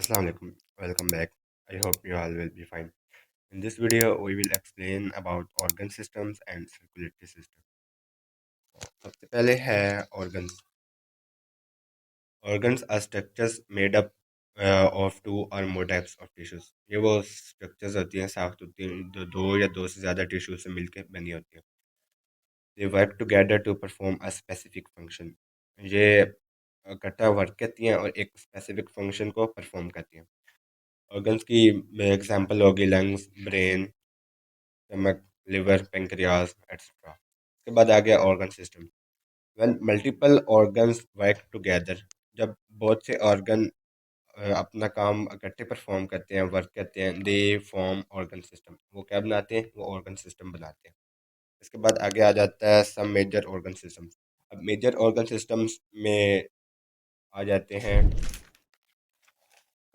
Assalamu alaikum. Welcome back. I hope you all will be fine. In this video, we will explain about organ systems and circulatory system. सबसे पहले है organs. Organs are structures made up of two or more types of tissues. ये वो structures होती हैं साख्त होती हैं जो दो या दो से ज़्यादा टिश्यू से मिलकर बनी होती हैं. They work together to perform a specific function. ये इकट्ठा वर्क करती हैं और एक स्पेसिफिक फंक्शन को परफॉर्म करती हैं. ऑर्गन्स की एग्जांपल होगी lungs, brain, stomach, liver, pancreas etcetera. उसके बाद आ गया organ system. When multiple organs work together, जब बहुत से ऑर्गन अपना काम इकट्ठे परफॉर्म करते हैं, वर्क करते हैं, दे फॉर्म ऑर्गन सिस्टम. वो क्या बनाते हैं? वो ऑर्गन सिस्टम बनाते हैं. इसके बाद आगे आ जाता है सम मेजर ऑर्गन सिस्टम्स. अब मेजर ऑर्गन सिस्टम्स में आ जाते हैं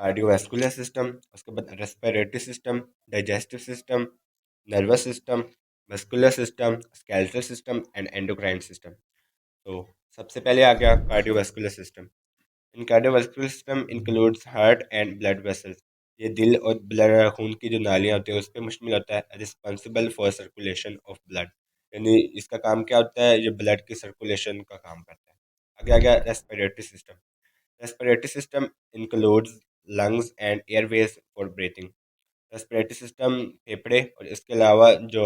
कार्डियोवैस्कुलर सिस्टम, उसके बाद respiratory system, digestive system, nervous system, muscular system, skeletal system and endocrine system. तो सबसे पहले आ गया cardiovascular system. In cardiovascular system includes heart and blood vessels. ये दिल और ब्लड खून की जो नालियाँ होती हैं उस पर मुश्तमिल होता है. Responsible for circulation of blood, यानी इसका काम क्या होता है? ये ब्लड की सर्कुलेशन का काम करता है. आगे आ गया respiratory system. Respiratory system includes lungs and Airways for breathing. Respiratory system फेफड़े और इसके अलावा जो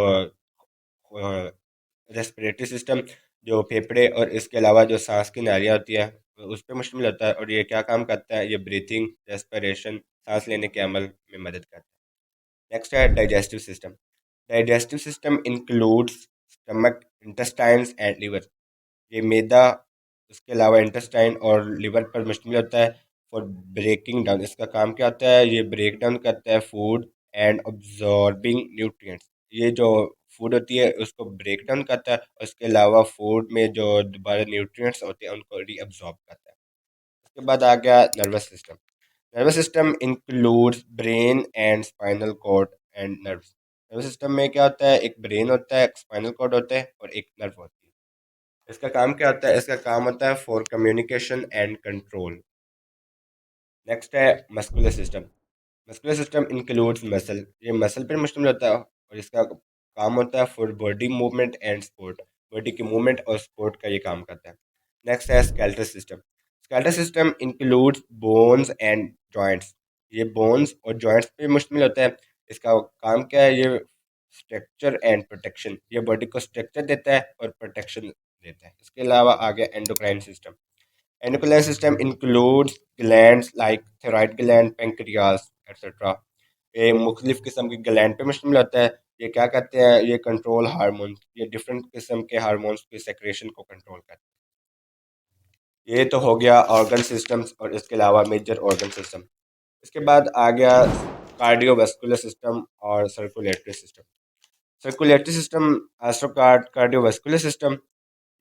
रेस्पिरेटरी सिस्टम जो फेफड़े और इसके अलावा जो सांस की नालियाँ होती है उस पर मुश्तमिल होता है. और ये क्या काम करता है? ये ब्रीथिंग, रेस्पिरेशन, सांस लेने के अमल में मदद करता है. नेक्स्ट है digestive system. Digestive system includes stomach, intestines and liver. ये मैदा, उसके अलावा इंटेस्टाइन और लिवर पर मुश्तमिल होता है फॉर ब्रेकिंग डाउन. इसका काम क्या होता है? ये ब्रेक डाउन करता है फूड एंड अब्जॉर्बिंग न्यूट्रिएंट्स. ये जो फूड होती है उसको ब्रेक डाउन करता है और इसके अलावा फूड में जो दोबारा न्यूट्रिएंट्स होते हैं उनको रीअब्जॉर्ब करता है. उसके बाद आ गया nervous system. Nervous system includes brain and spinal cord and nerves. Nervous system में क्या होता है? एक ब्रेन होता है, एक स्पाइनल कॉर्ड होता है और एक नर्व होती है. इसका काम क्या होता है? इसका काम होता है for communication and control. Next है muscular system. Muscular system includes muscle. ये मसल पर मुश्तमिल होता है और इसका काम होता है for body movement and support. Body की मूवमेंट और स्पोर्ट का ये काम करता है. नेक्स्ट है skeletal system. Skeletal system includes bones and joints. ये बोन्स और जॉइंट्स पे मुश्तमिल होता है. इसका काम क्या है? ये स्ट्रक्चर एंड प्रोटेक्शन. ये बॉडी को स्ट्रक्चर देता है और प्रोटेक्शन देता है. इसके अलावा आ गया endocrine system. Endocrine system includes glands like thyroid gland, pancreas, etc. ये मुख्तलिफ किस्म की ग्लैंड पे मुश्तमिल होता है. ये क्या करते हैं? ये कंट्रोल हार्मोन, ये डिफरेंट किस्म के हार्मोन्स की सेक्रेशन को कंट्रोल करते हैं. ये तो हो गया ऑर्गन सिस्टम्स और इसके अलावा मेजर ऑर्गन सिस्टम. इसके बाद आ गया कार्डियोवास्कुलर सिस्टम और circulatory system. Circulatory system cardiovascular system.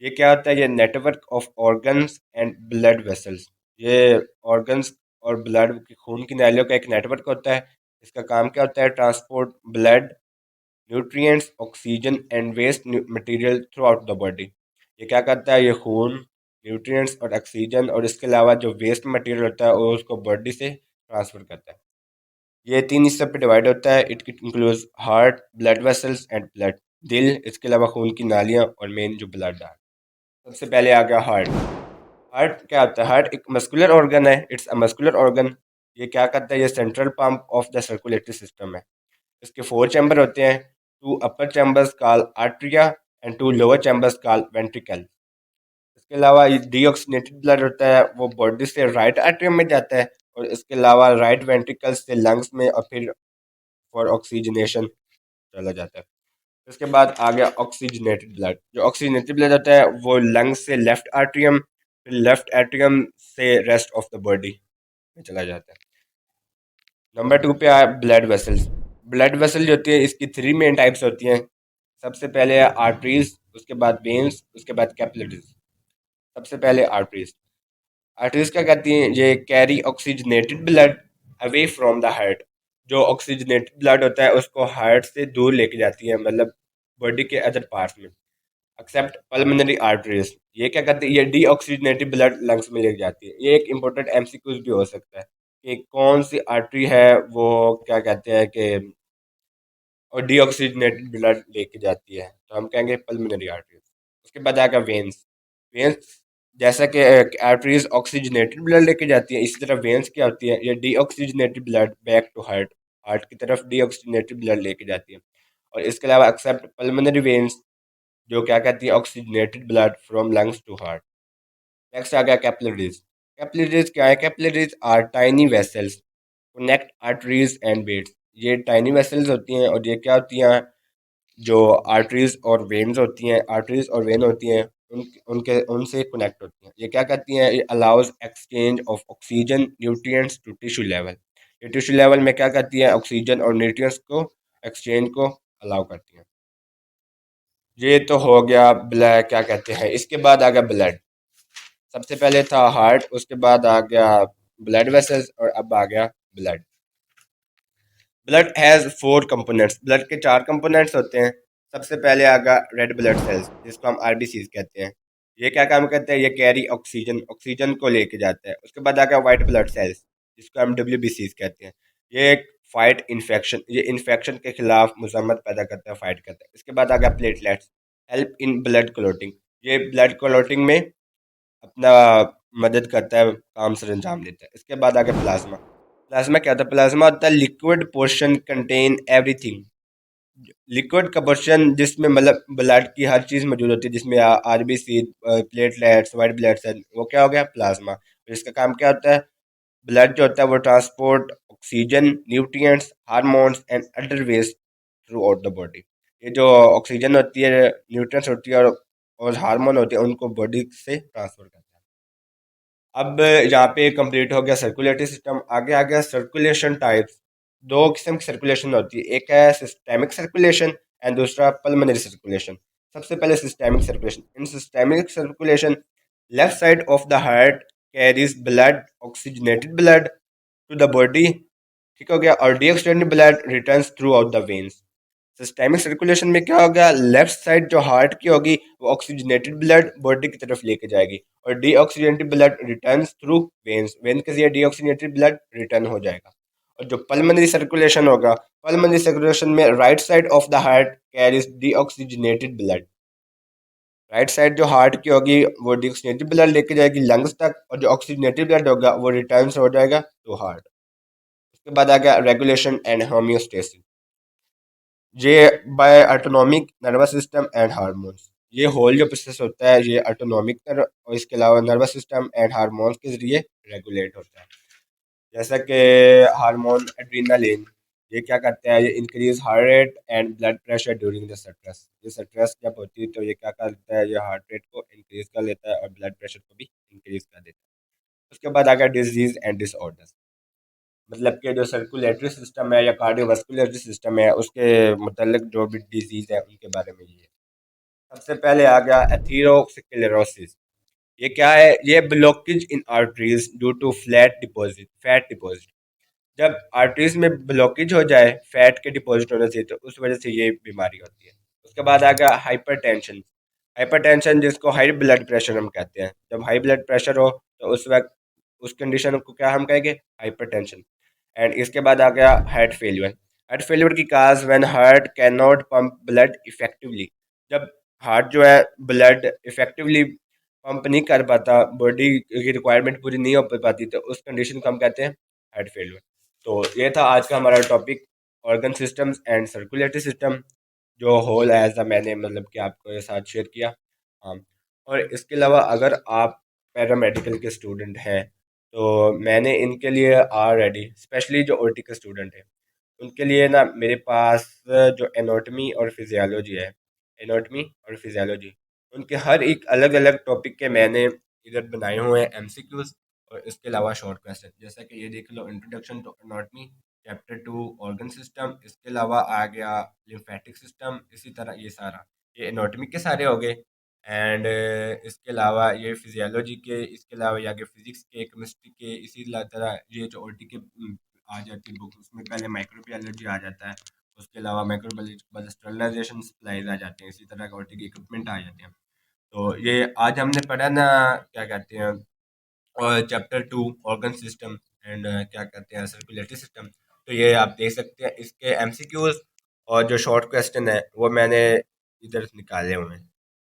ये क्या होता है? ये network of organs and blood vessels. ये ऑर्गन्स और ब्लड की खून की नालियों का एक नेटवर्क होता है. इसका काम क्या होता है? Transport blood, nutrients, oxygen and waste material throughout the body. ये क्या करता है? ये खून, न्यूट्रिएंट्स और ऑक्सीजन और इसके अलावा जो वेस्ट मटेरियल होता है वो उसको बॉडी से ट्रांसफ़र करता है. ये तीन हिस्सों पे डिवाइड होता है. It includes heart, blood vessels and blood. दिल, इसके अलावा खून की नालियाँ और मेन जो ब्लड है. सबसे पहले आ गया हार्ट. हार्ट क्या होता है? हार्ट एक मस्कुलर ऑर्गन है. It's a muscular organ. ये क्या करता है? ये central pump of the circulatory system है. इसके 4 चैम्बर होते हैं. 2 upper chambers called atria and 2 lower chambers called ventricle. इसके अलावा ये डीऑक्सीनेटेड ब्लड होता है वो बॉडी से राइट आर्टरियम में जाता है और इसके अलावा राइट वेंट्रिकल से लंग्स में और फिर फॉर ऑक्सीजनेशन चला जाता है. इसके बाद आ गया ऑक्सीजनेटेड ब्लड. जो ऑक्सीजनेटेड ब्लड होता है वो लंग्स से लेफ्ट आर्टरियम, फिर लेफ्ट एट्रियम से रेस्ट ऑफ द बॉडी में चला जाता है. नंबर 2 पे आया ब्लड वेसल्स. ब्लड वेसल जो होती है इसकी 3 मेन टाइप्स होती हैं. सबसे पहले है आर्टरीज, उसके बाद वेन्स, उसके बाद कैपिलरीज. सबसे पहले आर्टरीज. आर्टरीज क्या करती हैं? ये carry oxygenated blood away from the heart. जो ऑक्सीजनेटेड ब्लड होता है उसको हार्ट से दूर लेके जाती है, मतलब बॉडी के अदर पार्ट्स में. Accept pulmonary arteries. ये क्या करती है? ये डीऑक्सीजनेटेड ब्लड लंग्स में लेके जाती है. ये एक इंपॉर्टेंट एमसीक्यूज भी हो सकता है. कि कौन सी आर्टरी है वो क्या कहते हैं कि और डीऑक्सीजनेटेड ब्लड लेके जाती है, तो हम कहेंगे पल्मोनरी आर्टरीज। उसके बाद आएगा वेन्स। वेन्स जैसा कि आर्टरीज ऑक्सीजनेटेड ब्लड लेके जाती है, इसी तरह वेन्स क्या होती है, ये deoxygenated blood back to heart, heart की तरफ डीऑक्सीजनेटेड ब्लड लेके जाती है। और इसके अलावा एक्सेप्ट पल्मोनरी वेन्स जो क्या कहती है oxygenated blood from lungs to heart. Next आ गया कैपिलरीज। कैपिलरीज क्या है, capillaries are tiny vessels connect arteries and veins. ये टाइनी वेसल्स होती हैं और ये क्या होती हैं, जो आर्टरीज और वेन्स होती हैं, आर्टरीज और वेन होती हैं, उनके उनसे कनेक्ट होती हैं। ये क्या करती हैं, ये allows exchange of oxygen nutrients to tissue level. ये टिश्यू लेवल में क्या करती है, ऑक्सीजन और न्यूट्रिएंट्स को एक्सचेंज को अलाउ करती हैं। ये तो हो गया ब्लड क्या कहते हैं, इसके बाद आ गया ब्लड। सबसे पहले था हार्ट, उसके बाद आ गया ब्लड वेसल्स और अब आ गया blood. Blood has four components. Blood के चार कंपोनेंट्स होते हैं। सबसे पहले आ गया रेड ब्लड सेल्स जिसको हम आरबीसीज कहते हैं। ये क्या काम करते हैं, ये कैरी ऑक्सीजन, ऑक्सीजन को लेके जाते हैं। उसके बाद आ गया वाइट ब्लड सेल्स जिसको हम डब्ल्यूबीसीज कहते हैं। ये एक फाइट इन्फेक्शन, ये इन्फेक्शन के खिलाफ मुजम्मत पैदा करता है, फाइट करता है। इसके बाद आ गया platelets, help in blood clotting. ये ब्लड क्लोटिंग में अपना मदद करता है, काम सर अंजाम देता है। इसके बाद आ गया प्लाज्मा। प्लाज्मा क्या होता है, प्लाज्मा होता है liquid portion contain everything. Liquid का पोर्शन जिसमें मतलब ब्लड की हर चीज़ मौजूद होती है, जिसमें RBC, platelets, white blood cell, वो क्या हो गया प्लाज्मा। इसका काम क्या होता है, ब्लड जो होता है वो transport oxygen, nutrients, hormones and other waste throughout the body. ये जो ऑक्सीजन होती है, न्यूट्रिएंट्स होती है और हार्मोन होते हैं, उनको बॉडी से ट्रांसफर करता है। अब यहाँ पे कंप्लीट हो गया सर्कुलेटरी सिस्टम। आगे आ गया सर्कुलेशन टाइप्स। दो किस्म की सर्कुलेशन होती है, एक है सिस्टेमिक सर्कुलेशन एंड दूसरा पल्मोनरी सर्कुलेशन। सबसे पहले systemic circulation. In systemic circulation left side of the heart carries blood, oxygenated blood to the body, ठीक हो गया, और deoxygenated blood returns throughout the veins. Systemic circulation में क्या होगा, लेफ्ट साइड जो हार्ट की होगी वो ऑक्सीजनेटेड ब्लड बॉडी की तरफ लेके जाएगी और deoxygenated blood returns through veins, when के जरिए डीऑक्सीजनेटेड ब्लड रिटर्न हो जाएगा। और जो पल्मोनरी सर्कुलेशन होगा, पल्मोनरी सर्कुलेशन में right side of the heart carries deoxygenated blood. Right side जो हार्ट की होगी वो डीऑक्सीजनेटेड ब्लड लेके जाएगी लंग्स तक, और जो ऑक्सीजनेटेड ब्लड होगा वो रिटर्न हो जाएगा टू हार्ट। उसके बाद आ गया रेगुलेशन एंड होम्योस्टेसिस। ये by autonomic nervous system and hormones. ये होल जो प्रोसेस होता है ये ऑटोनॉमिक और इसके अलावा नर्वस सिस्टम एंड हार्मोन्स के जरिए रेगुलेट होता है। जैसा कि हार्मोन एड्रीनालिन, ये क्या करता है, ये increase heart rate and blood pressure during the stress. ये स्ट्रेस जब होती है तो ये क्या करता है, ये हार्ट रेट को इंक्रीज कर लेता है और ब्लड प्रेशर को भी इंक्रीज कर देता है। उसके बाद आ गया डिजीज एंड डिसऑर्डर्स। मतलब कि जो सर्कुलेटरी सिस्टम है या कार्डियोवास्कुलर सिस्टम है उसके मतलब जो भी डिजीज़ है उनके बारे में ये है। सबसे पहले आ गया एथीरोस्क्लेरोसिस। ये क्या है, ये blockage in arteries due to flat deposit, fat deposit. जब आर्टरीज में ब्लॉकेज हो जाए फैट के डिपॉजिट होने से, तो उस वजह से ये बीमारी होती है। उसके बाद आ गया हाइपरटेंशन। हाइपरटेंशन जिसको हाई ब्लड प्रेशर हम कहते हैं, जब हाई ब्लड प्रेशर हो तो उस वक्त उस कंडीशन को क्या हम कहेंगे, हाइपरटेंशन। एंड इसके बाद आ गया हार्ट फेलियर। हार्ट फेलियर की cause when heart can not pump blood effectively. जब हार्ट जो है ब्लड इफेक्टिवली पंप नहीं कर पाता, बॉडी की रिक्वायरमेंट पूरी नहीं हो पाती, तो उस कंडीशन को हम कहते हैं हार्ट फेलियर। तो ये था आज का हमारा topic, organ systems and circulatory system, जो होल एज अ मैंने मतलब कि आपको ये साथ शेयर किया। हाँ, और इसके अलावा अगर आप पैरामेडिकल के स्टूडेंट हैं तो मैंने इनके लिए ऑलरेडी स्पेशली जो ओटी के स्टूडेंट हैं उनके लिए ना मेरे पास जो एनाटॉमी और फिजियोलॉजी है, एनाटॉमी और फिजियोलॉजी, उनके हर एक अलग अलग टॉपिक के मैंने इधर बनाए हुए हैं एमसीक्यूज, और इसके अलावा शॉर्ट क्वेश्चन। जैसा कि ये देख लो, introduction to anatomy, chapter 2 organ system, इसके अलावा आ गया लिम्फेटिक सिस्टम, इसी तरह ये सारा, ये एनाटॉमी के सारे हो गए। एंड इसके अलावा ये फिजियोलॉजी के, इसके अलावा ये आगे फिजिक्स के, केमिस्ट्री के, इसी तरह ये जो ओटी के आ जाती है बुक, उसमें पहले माइक्रोबायोलॉजी आ जाता है। उसके अलावा माइक्रोबायोलॉजी के बाद स्टरलाइजेशन सप्लाईज आ जाते हैं, इसी तरह के ओटी के इक्विपमेंट आ जाते हैं। तो ये आज हमने पढ़ा ना क्या कहते हैं, और चैप्टर 2 ऑर्गन सिस्टम, एंड क्या कहते हैं सर्कुलेटरी सिस्टम। तो ये आप देख सकते हैं इसके एमसीक्यूज और जो शॉर्ट क्वेश्चन है वो मैंने इधर निकाले हुए हैं।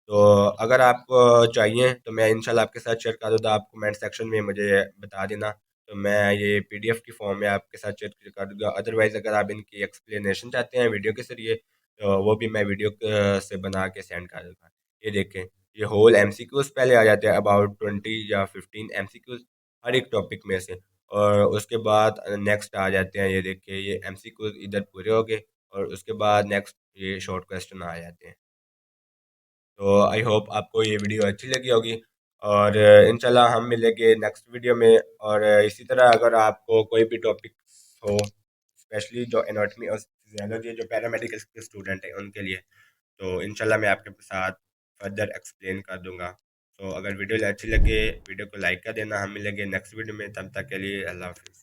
तो अगर आपको चाहिए तो मैं इंशाल्लाह आपके साथ शेयर कर दूँगा, आप कमेंट सेक्शन में मुझे बता देना, तो मैं ये पीडीएफ की फॉर्म में आपके साथ शेयर कर दूँगा। अदरवाइज़ अगर आप इनकी एक्सप्लेनेशन चाहते हैं वीडियो के ज़रिए तो वो भी मैं वीडियो से बना के सेंड कर दूँगा। ये देखें, ये होल एमसीक्यूज़ पहले आ जाते हैं अबाउट 20 या 15 एमसीक्यूज़ हर एक टॉपिक में से, और उसके बाद नेक्स्ट आ जाते हैं, ये देखिए ये एमसीक्यूज़ इधर पूरे हो गए और उसके बाद नेक्स्ट ये शॉर्ट क्वेश्चन आ जाते हैं। तो आई होप आपको ये वीडियो अच्छी लगी होगी, और इंशाल्लाह हम मिलेंगे नेक्स्ट वीडियो में। और इसी तरह अगर आपको कोई भी टॉपिक हो, स्पेशली जो एनाटॉमी और फिजियोलॉजी जो पैरामेडिकल के स्टूडेंट हैं उनके लिए, तो इंशाल्लाह मैं आपके साथ फर्दर एक्सप्लेन कर दूंगा। तो अगर वीडियो अच्छी लगे वीडियो को लाइक कर देना। हम मिलेंगे नेक्स्ट वीडियो में, तब तक के लिए अल्लाह हाफिज़।